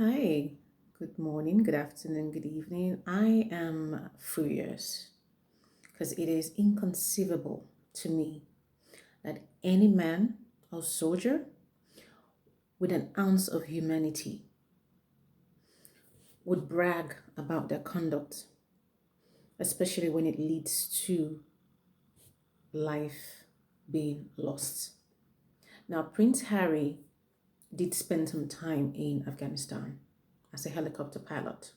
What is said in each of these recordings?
Hi, good morning, good afternoon, good evening. I am furious because it is inconceivable to me that any man or soldier with an ounce of humanity would brag about their conduct, especially when it leads to life being lost. Now, Prince Harry did spend some time in Afghanistan as a helicopter pilot.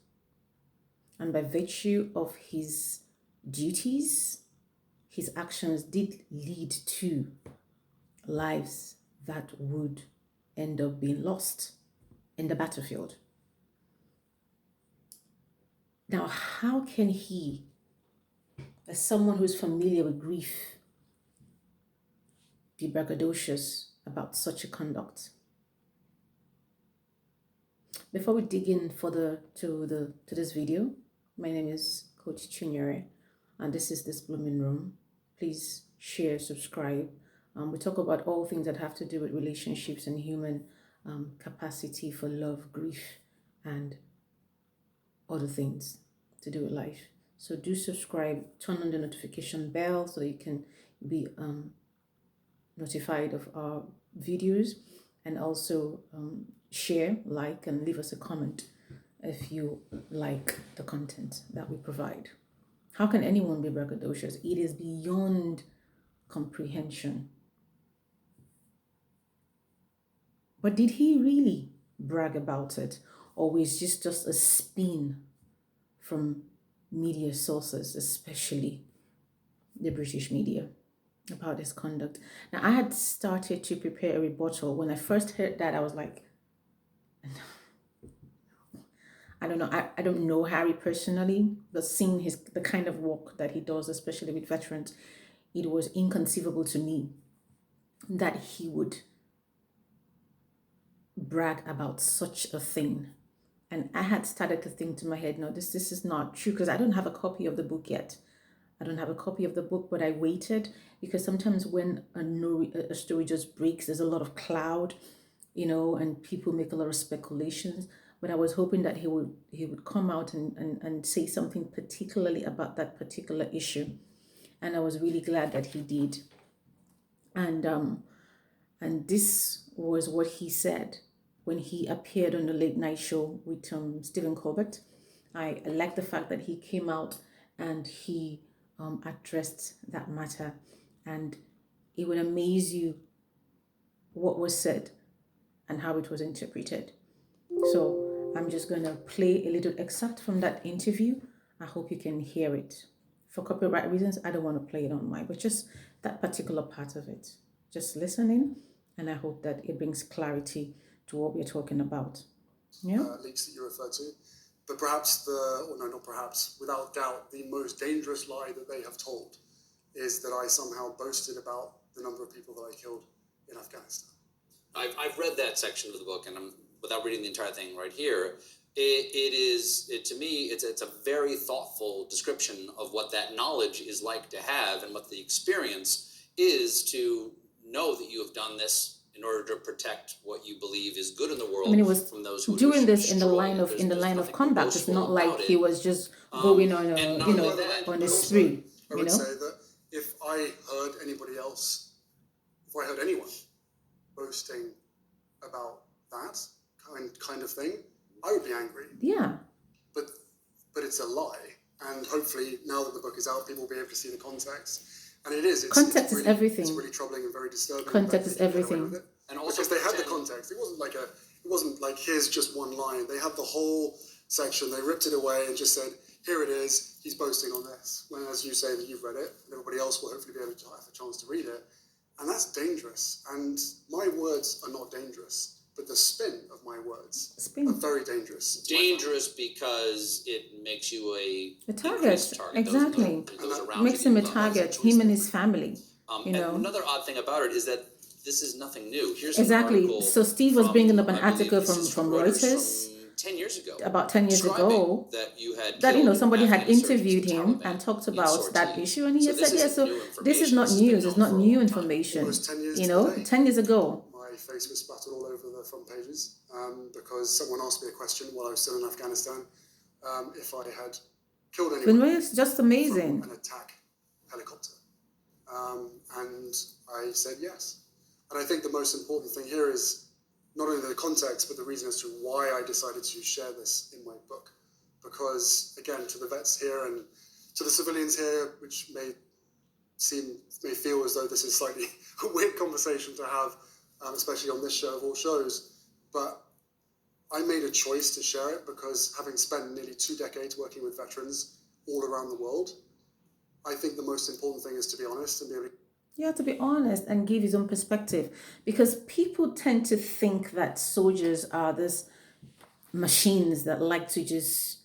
And by virtue of his duties, his actions did lead to lives that would end up being lost in the battlefield. Now, how can he, as someone who's familiar with grief, be braggadocious about such a conduct? Before we dig in further to this video, my name is Coach Chinyere, and this is This Blooming Room. Please share, subscribe. We talk about all things that have to do with relationships and human capacity for love, grief, and other things to do with life. So do subscribe, turn on the notification bell so you can be notified of our videos, and also share, like, and leave us a comment if you like the content that we provide. How can anyone be braggadocious? It is beyond comprehension. But did he really brag about it? Or was this just a spin from media sources, especially the British media, about his conduct? Now, I had started to prepare a rebuttal. When I first heard that, I was like, I don't know. I don't know Harry personally, but seeing the kind of work that he does, especially with veterans, it was inconceivable to me that he would brag about such a thing. And I had started to think to my head, no, this is not true, because I don't have a copy of the book yet. I don't have a copy of the book, but I waited because sometimes when a story just breaks, there's a lot of cloud, and people make a lot of speculations. But I was hoping that he would come out and say something particularly about that particular issue. And I was really glad that he did. And this was what he said when he appeared on the late night show with Stephen Colbert. I like the fact that he came out and he addressed that matter. And it would amaze you what was said and how it was interpreted. So I'm just going to play a little excerpt from that interview. I hope you can hear it. For copyright reasons, I don't want to play it on mic, but just that particular part of it. Just listening, and I hope that it brings clarity to what we're talking about. Yeah. Leaks that you refer to, but perhaps not perhaps, without doubt, the most dangerous lie that they have told is that I somehow boasted about the number of people that I killed in Afghanistan. I've read that section of the book, and without reading the entire thing right here, to me, it's a very thoughtful description of what that knowledge is like to have, and what the experience is to know that you have done this in order to protect what you believe is good in the world. I mean, it was from those who doing this in the destroy line it. of There's combat. It's not like he was just going on on a spree. I would say that if I heard anybody else, if I heard anyone boasting about that kind of thing, I would be angry. Yeah. But it's a lie, and hopefully now that the book is out, people will be able to see the context. And it is. Context is everything. It's really troubling and very disturbing. Context is everything. And also because they had the context. It wasn't like here's just one line. They had the whole section. They ripped it away and just said, here it is. He's boasting on this. When, as you say, that you've read it, and everybody else will hopefully be able to have a chance to read it. And that's dangerous. And my words are not dangerous, but the spin of my words are very dangerous. Dangerous because it makes you a target. Exactly. Makes him a target, him and his family. And another odd thing about it is that this is nothing new. Here's exactly. So Steve was bringing up an article from Reuters. 10 years ago. About 10 years ago. That somebody had interviewed him and talked about that issue, and he had said, yeah, so this is not news. It's not new information. 10 years ago. my face was splattered all over the front pages because someone asked me a question while I was still in Afghanistan if I had killed anyone It's just amazing. from an attack helicopter. And I said yes. And I think the most important thing here is not only the context, but the reason as to why I decided to share this in my book. Because, again, to the vets here and to the civilians here, which may feel as though this is slightly a weird conversation to have, especially on this show of all shows, but I made a choice to share it because having spent nearly 2 decades working with veterans all around the world, I think the most important thing is to be honest and be able to... Yeah, to be honest and give his own perspective, because people tend to think that soldiers are this machines that like to just,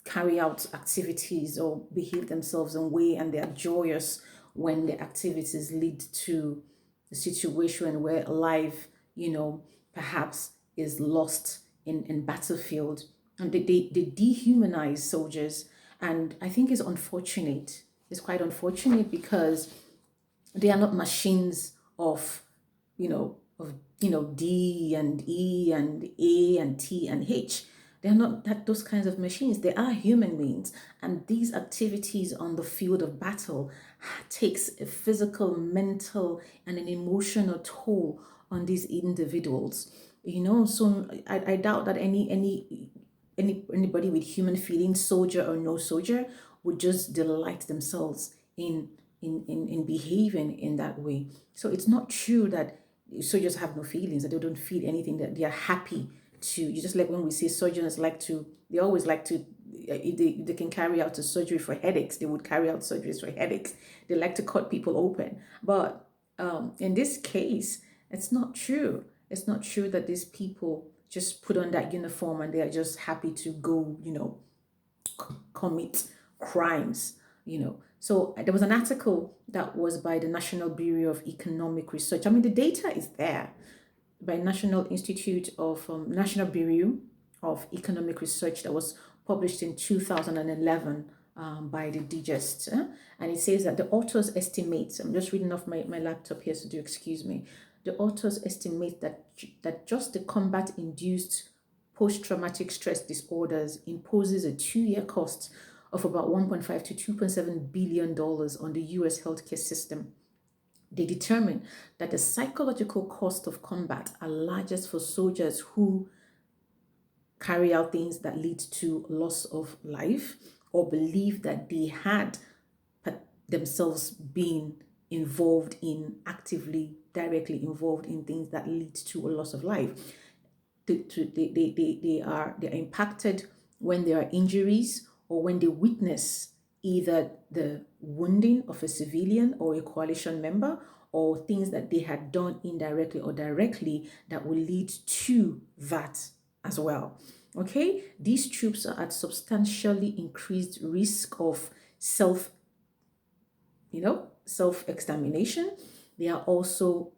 carry out activities or behave themselves in a way, and they are joyous when the activities lead to a situation where life, perhaps is lost in battlefield. And they dehumanize soldiers. And I think it's unfortunate. It's quite unfortunate because they are not machines of, D and E and A and T and H. They're not those kinds of machines. They are human beings. And these activities on the field of battle takes a physical, mental, and an emotional toll on these individuals. So I doubt that anybody with human feelings, soldier or no soldier, would just delight themselves in behaving in that way. So it's not true that soldiers have no feelings, that they don't feel anything, that they are happy to. You just like when we say surgeons they always like to, if they can carry out a surgery for headaches, they would carry out surgeries for headaches. They like to cut people open. But in this case, it's not true. It's not true that these people just put on that uniform and they are just happy to go, commit crimes, So there was an article that was by the National Bureau of Economic Research. I mean, the data is there by National Bureau of Economic Research that was published in 2011 by the Digest. And it says that the authors estimate, I'm just reading off my laptop here, so do excuse me. The authors estimate that just the combat-induced post-traumatic stress disorders imposes a 2-year cost of about $1.5 to $2.7 billion on the US healthcare system. They determine that the psychological cost of combat are largest for soldiers who carry out things that lead to loss of life or believe that they had themselves been directly involved in things that lead to a loss of life. They are impacted when there are injuries or when they witness either the wounding of a civilian or a coalition member, or things that they had done indirectly or directly that will lead to that as well. Okay, these troops are at substantially increased risk of self-examination. They are also,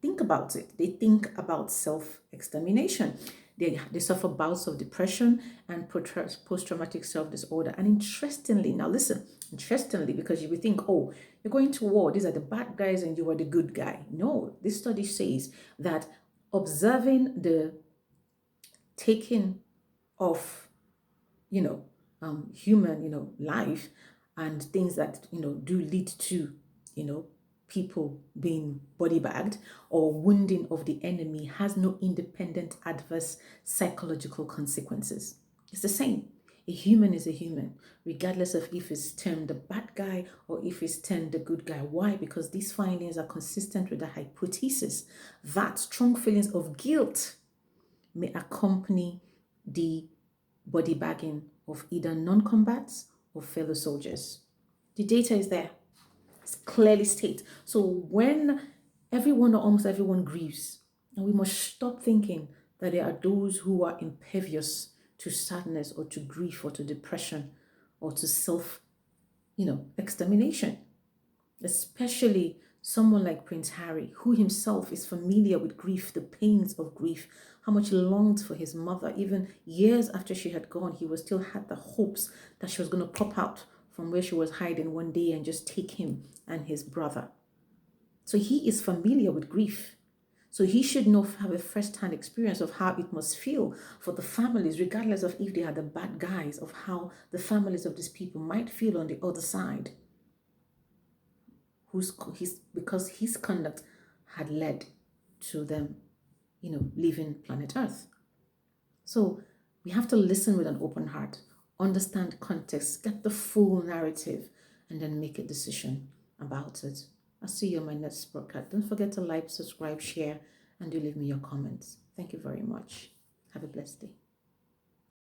think about it, they think about self-examination. They suffer bouts of depression and post-traumatic self-disorder. And interestingly, because you would think, oh, you're going to war, these are the bad guys and you are the good guy. No, this study says that observing the taking of, human, life and things that, do lead to, people being body bagged or wounding of the enemy has no independent adverse psychological consequences. It's the same. A human is a human, regardless of if it's termed the bad guy or if it's termed the good guy. Why? Because these findings are consistent with the hypothesis that strong feelings of guilt may accompany the body bagging of either non-combats or fellow soldiers. The data is there. It's clearly stated. So when everyone or almost everyone grieves, and we must stop thinking that there are those who are impervious to sadness or to grief or to depression or to extermination. Especially someone like Prince Harry, who himself is familiar with grief, the pains of grief, how much he longed for his mother. Even years after she had gone, he still had the hopes that she was going to pop out from where she was hiding one day and just take him and his brother. So he is familiar with grief. So he should know, have a first-hand experience of how it must feel for the families, regardless of if they are the bad guys, of how the families of these people might feel on the other side. Because his conduct had led to them, leaving planet Earth. So we have to listen with an open heart, understand context, get the full narrative, and then make a decision about it. I'll see you on my next broadcast. Don't forget to like, subscribe, share, and do leave me your comments. Thank you very much. Have a blessed day.